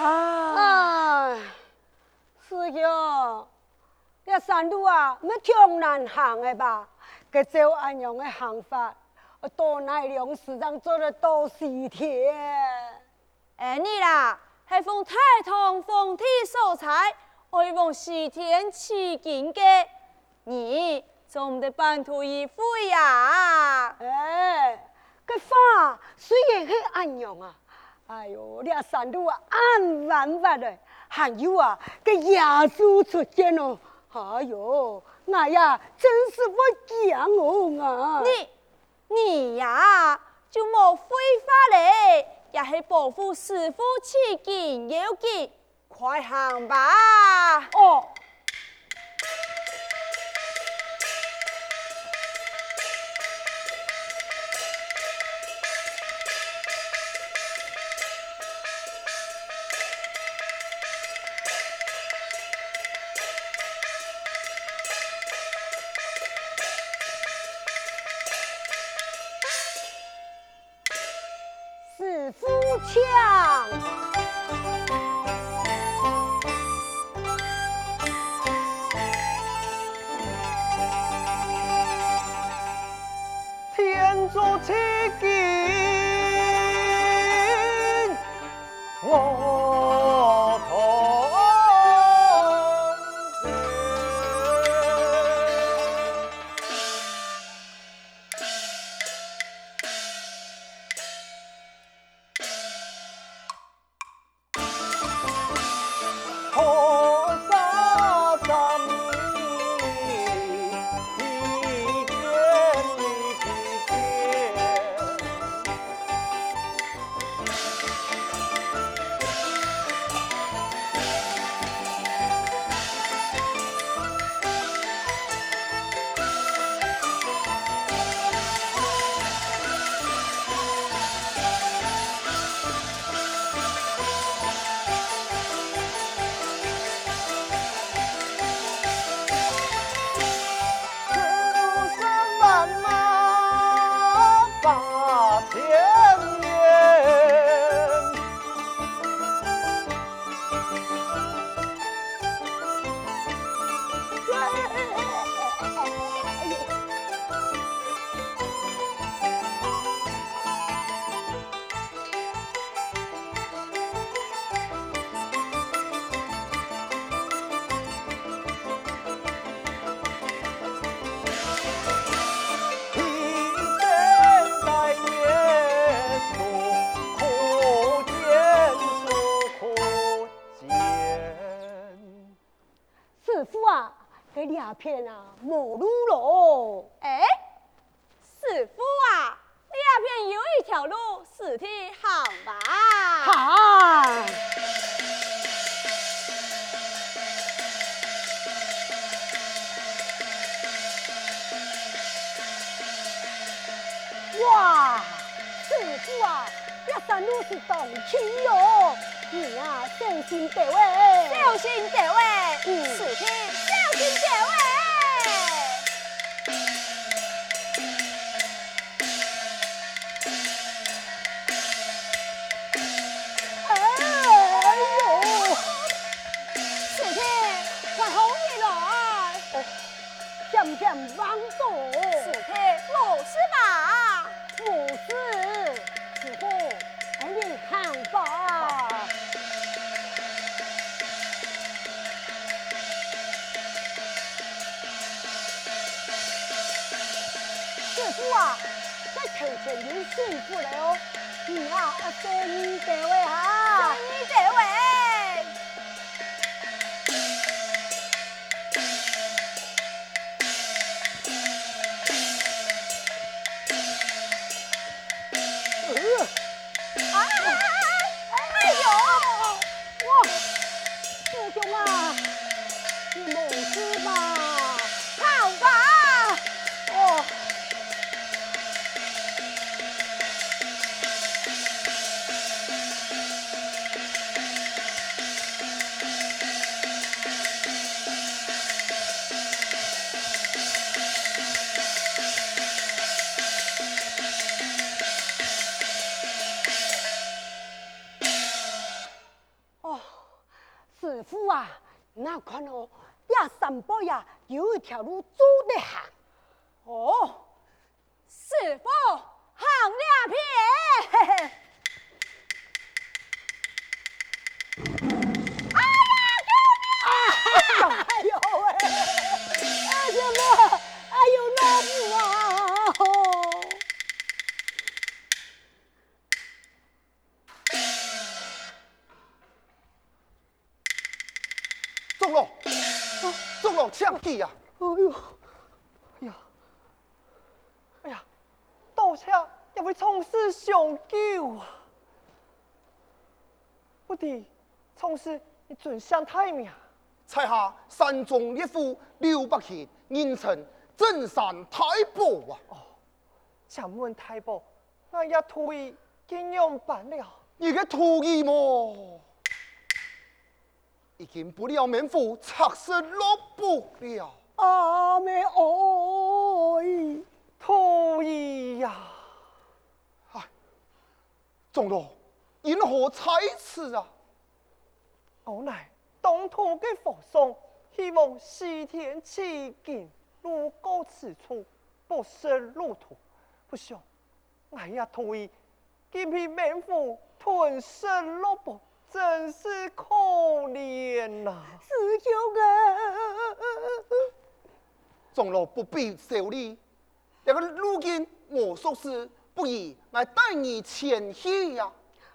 哎，师兄，这山路啊，要挺难行的吧？佮照安样的行法，多奈良时常做得多事体。哎，你啦，系奉太堂奉体所裁，爱奉西天取经的，你总唔得半途而废呀！哎，这法虽然是安样啊，哎呦，这山路啊，暗弯弯的，还有啊，这耶稣出现哦，哎呦，我呀，真是不讲哦啊！你呀，就冇废话嘞，也是保护师傅取经要紧，快行吧！哦。师傅强，天作奇景，我同菩萨咱们一见离地天。师傅啊，这两片啊，没路喽。哎，师傅啊，你那边有一条路，是去行吧？好。哇，师傅啊，这山路是动气哟，你呀、小心点位，小心这位，是去小心这位。哎呦，是去快红你来，渐渐往左，是去老师吧？不是，师傅，哎你看吧。师傅啊，在头前有师傅了哦，你啊，跟这位哈，你这位，哎呦，哇，师兄啊，你没事吧？好吧，哦。啊，那看哦，呀山坡呀有一条路走得行。哦，师傅行两片。哎呦喂！哎什么？哎呦老夫啊！中了，中了枪击呀！哎呦！哎呀，哎呀，刀枪也会从事相救啊！不敌，从事你准相太命。在下山中烈夫刘伯谦，人称镇山太保啊！请问太保，我也同意怎样办了？你个徒儿么？已经不了免夫，拆身落卜了。阿妹哎，徒儿呀！唉，中了，因何在此啊？我乃东土的佛送，希望西天取经，路过此处，不失路途。不想，我也同意，今被免夫吞身落卜，真是可怜呐、师兄啊！中了不必受理，这个如今我所事不宜，来带你前去呀。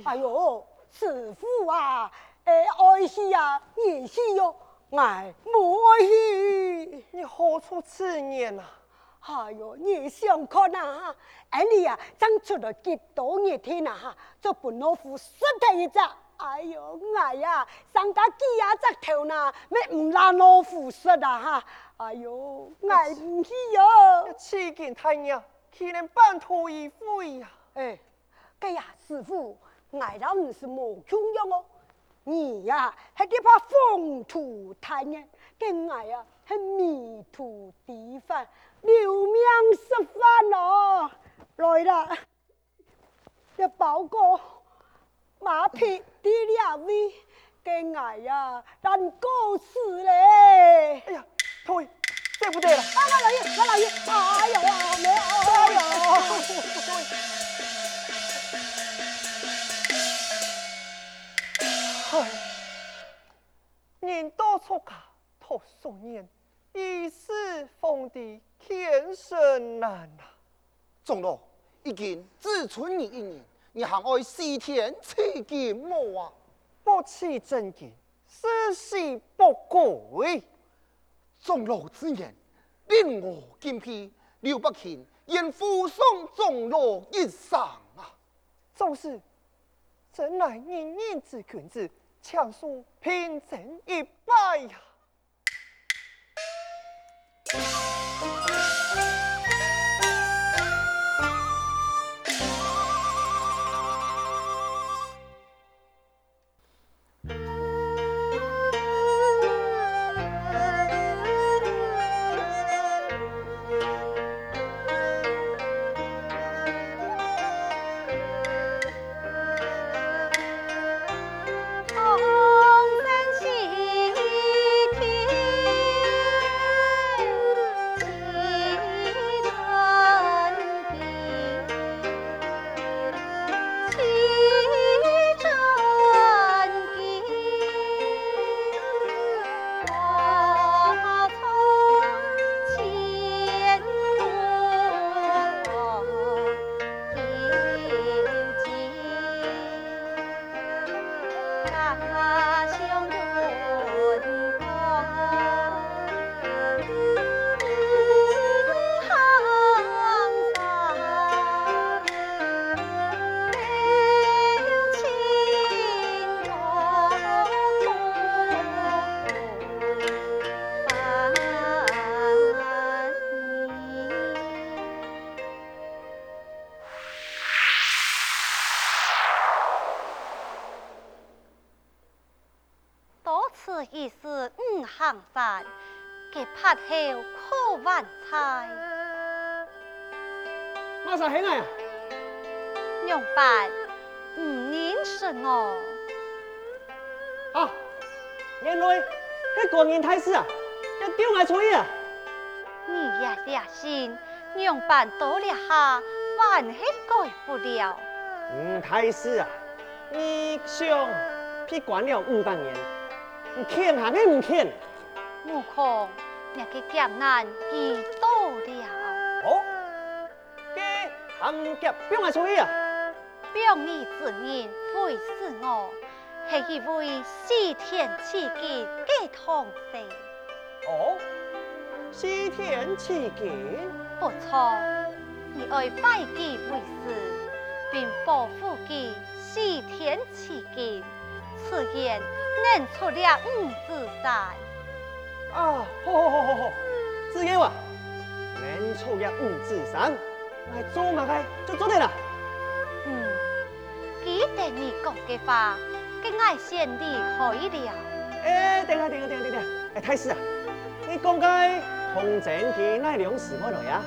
哎呦，师傅啊，爱惜呀，你惜哟，爱不爱惜？你何出此言啊？哎呦，你想看呐？哎你呀，长出了几多年天呐哈，这本老夫摔他一只。哎呦，哎呀，上家几啊只头呐，咩唔让老夫摔啊哈！哎呦，爱唔起哟。取经太娘，岂能半途而废呀？哎，这呀，师傅，俺老唔是冇穷样哦。你呀，还得怕风土太年，跟俺呀，还迷途地犯，留名失番哦。来啦，这报告马匹第两位，跟俺呀，难过死嘞。哎呀，徒儿，对不对了？啊，我老爷，我老爷，哎呦啊，没哎呦。唉，人多出家，托送人，一世封地，天生难呐。中了，已经只存你一人，你还爱西天取经么啊？不弃真言，世事不改。中了之言，令我敬佩。刘伯谦因附送中了一生啊！总是真乃人人之君子，强树平正一拜呀。此一事五行山，给拍后可万彩。马上起来呀！娘办，唔认识我。啊，原来迄官人太师啊，要丢我出去啊！你呀良心，娘办多了下，还是改不了。太师啊，你想被关了500年，你欠还是唔欠？悟空，那个艰难已到了。哦，给行劫丢我出去啊！表你之人非是我，是一位西天取经的同事。哦，西天取经。不错，你爱拜祭为师，并保护其西天取经，此言认出了5字山。啊，好，只有啊，能出了5字山，来做嘛个就做对了。记得你讲的话，给俺先离开了。等下，哎，太师啊，你讲该同前去奈良时么来啊？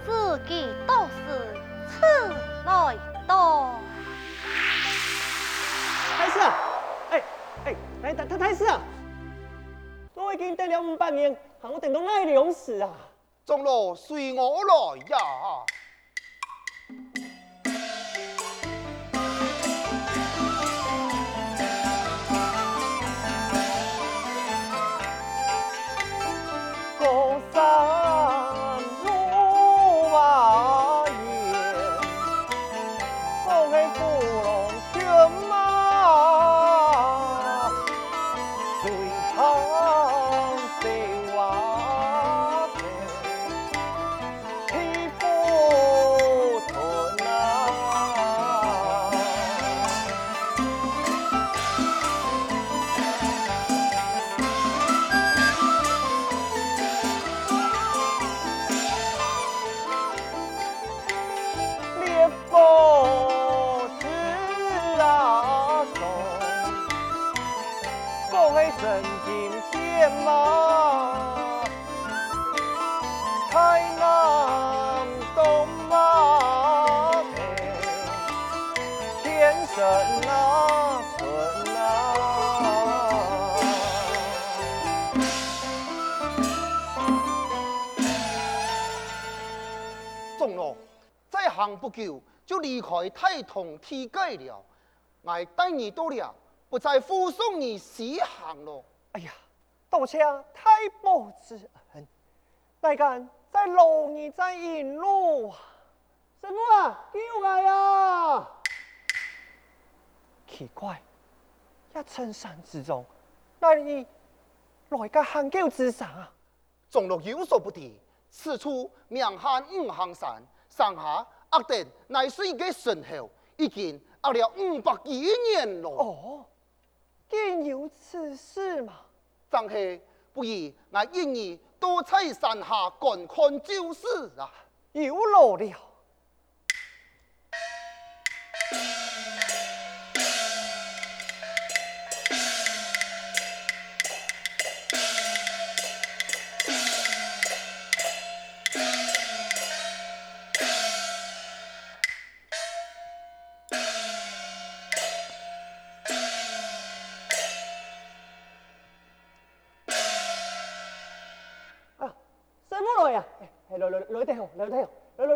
自己都是此来到。太师啊，太师啊，我已经等了500年，还我等到奈良时啊。长老随我来呀！高山路瓦远，风黑芙蓉犬马，水塘水蛙皮肤吞啊。烈风之啊送，风黑真金天马，台南东马天生啊春啊。长老，再行不久就离开太同天界了，我带你到了，不再护送你西行了。哎呀，多谢太保之恩，乃敢在路儿在引路啊！师傅啊，救我呀！奇怪，一深山之中，那里来个汉狗之上啊！长老有所不知，此处名喊5行山，上下压定乃是一个神候，已经压了500几年了。哦，竟有此事嘛？正是，不如我愿意多在山下观看就是啊。有路了。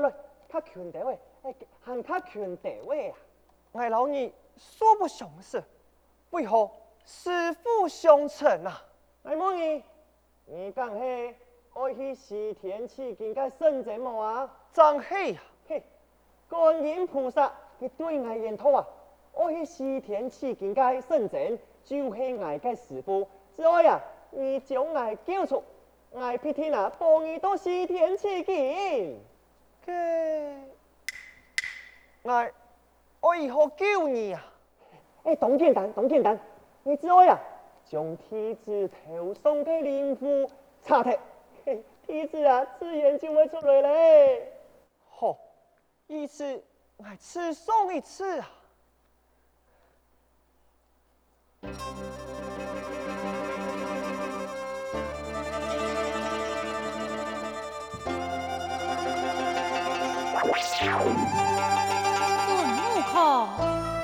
来，他拳地位，喊他拳地位啊！我老二素不相识，为何师父相称啊？哎，莫儿，你讲是爱去西天取经个圣者么啊？真是啊！嘿，观音菩萨佢对我言托啊，爱去西天取经个圣者就是我个师父，所以啊，你将我救出。我必定啊，帮你到西天取经。我如何救你啊？董简单，你只要呀，将梯子头上的灵符插脱，梯子啊，自然就会出来嘞。好，意思我只送一次啊。孙悟空，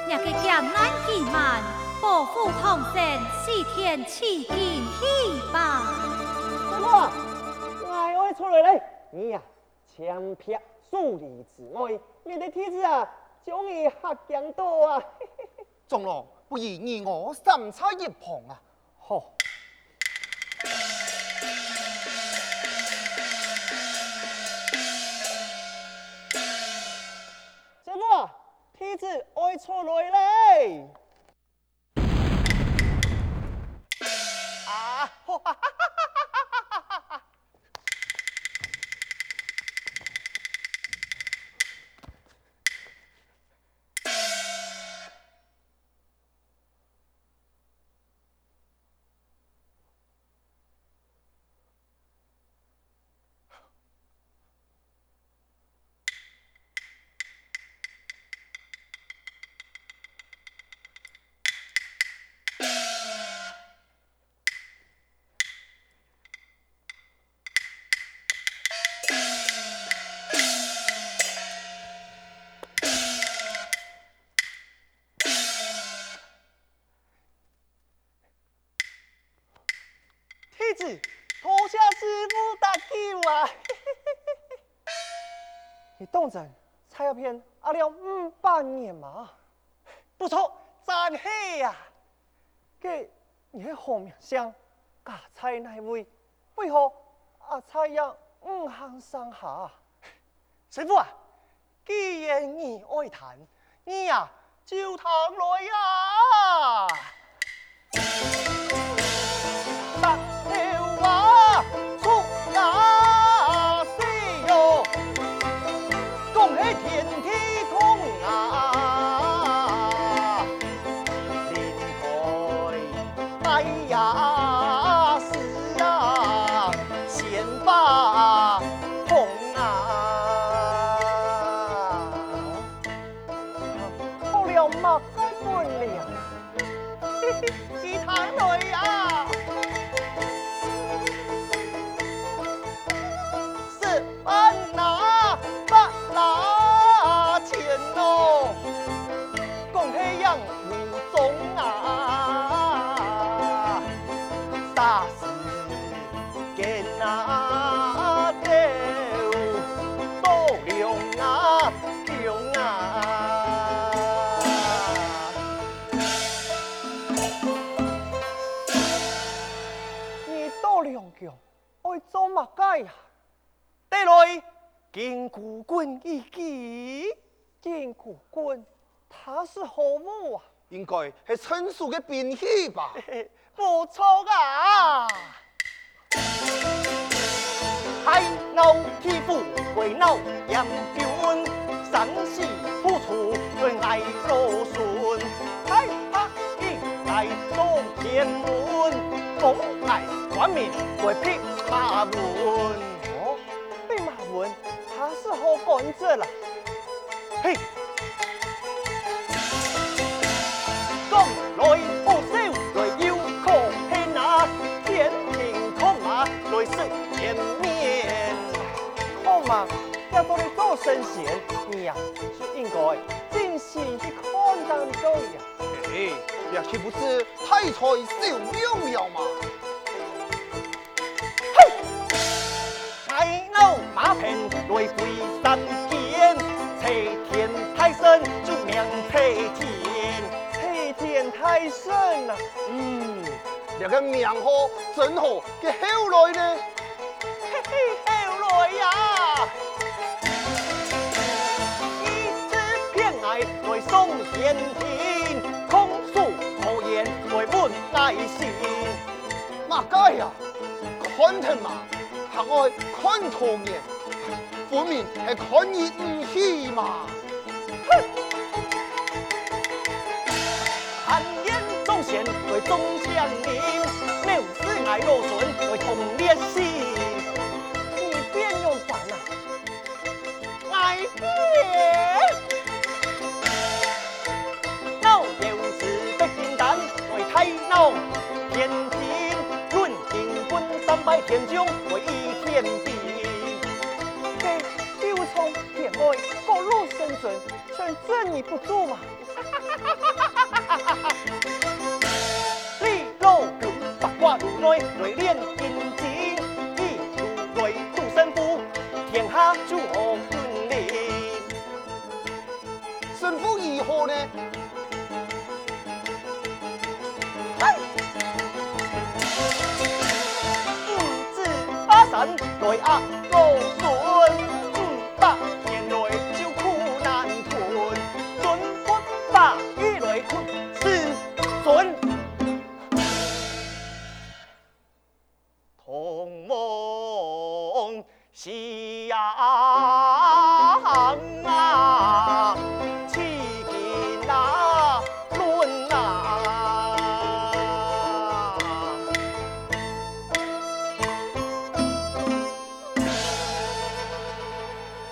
那个艰难艰难，破釜同生，西天取经去吧。师傅，我爱出来嘞！你呀，强撇数理之外，免得天子啊将你吓惊到啊！长老，不如你我三差一旁啊！好。师傅，天子爱出来嘞！啊！哈哈哈哈哈哈！天子，托下师傅搭救啊！你当真才要骗阿了500年嘛？不错，赞嘿呀！给你的好名声，家菜乃位，为何阿菜要5行3下？师傅啊，既然你爱谈，你呀就谈来呀！大头啊，出呀西哟，恭喜天地空啊！林台哎呀是啊，先把红啊，好了嘛，该本了，嘿嘿，一谈来呀！把拿钱哦，恭喜杨武宗啊，啥事见啊丢，多量啊强啊！你多量强，爱做乜解呀？得来。金箍棍一击，金箍棍，他是何物啊？应该是成熟的兵器吧？不错啊！海脑体肤，回脑杨彪，山西突出论爱罗顺，海拍一代东天门，东爱官民为匹马文。哦，匹马文。他是好干这了，嘿，讲来不少，来有可恨啊，天庭空啊，来是见面，好嘛，要到你做神仙，你呀就应该真心去看当中呀，嘿，这岂不是太才小妙妙嘛？海老马片来归山间，齐天泰神就名齐天，齐天泰神啊！这个名号真好，给后来呢？嘿嘿，后来呀！一枝偏爱来送天庭，空诉豪言来问爱心。嘛该呀，看他嘛。行爱看错眼，分明是看你唔起嘛！哼！寒烟中贤为中将领，谬视爱罗顺为同列心。你变又烦啊！爱变！老有此的金丹为太老，天庭论定quân300天将为一天兵。给刘聪田外各路生尊，全镇你不住嘛！来来练金金，一路来杜胜负，天下诸侯君临。神父如何呢？五子八神来压老孙，500年来就苦难吞，准不把雨来困子孙。同盟夕阳啊，齐金啊，论啊。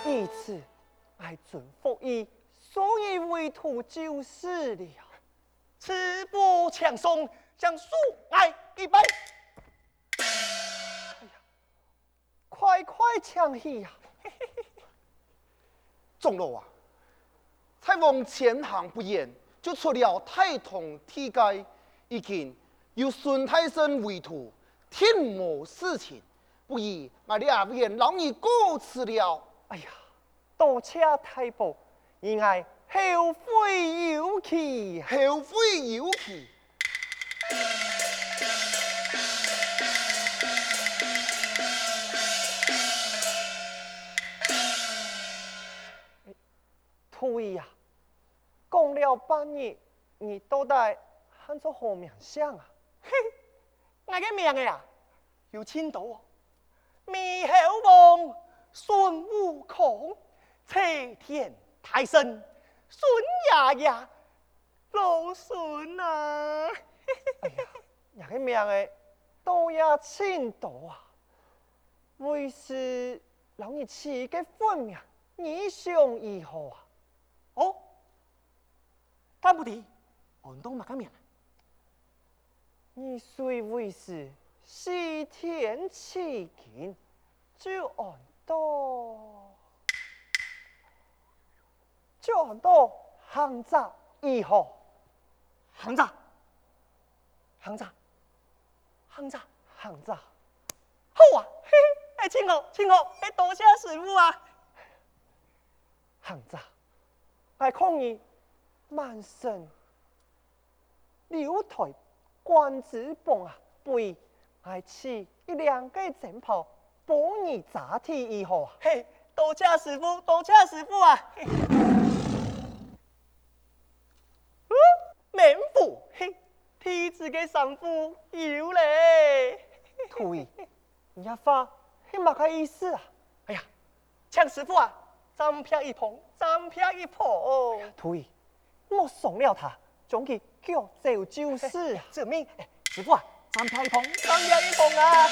一次爱准服役，所以为徒就是了。此不强松，像树爱一般。快快抢戏呀！钟楼啊，才往前行不远，就出了太同天界，已经由孙太生为徒，天魔事情，不如我俩便老你过此了。哎呀，多谢太保，因爱后悔有期。后悔有期。徒儿呀，讲了半日，你到底喊做何名相啊？嘿，我的名呀，有千多哦。猕猴王孙悟空，齐天大圣孙爷爷，老孙啊！哎呀，我的名哎，都也千多啊。为是让你起个分名，你想如何啊？哦，但不提，俺当乜个名？你虽为是西天取经，就俺当行者如何？行者，行者，行者，行者，好啊！嘿嘿，哎，请好，请好，哎，多谢师傅啊！行者。爱抗议满身留台官子棒啊，背爱吃2个枕头，保你杂体如何啊？嘿，多谢师傅，多谢师傅啊！免付，嘿，天子嘅神父有嘞。徒儿，你阿发係乜嘅意思啊？哎呀，强师傅啊！三撇一碰，三撇一碰。徒儿，我送了他，将其叫走就是啊。这命，师傅啊，三撇一碰，三撇一碰啊！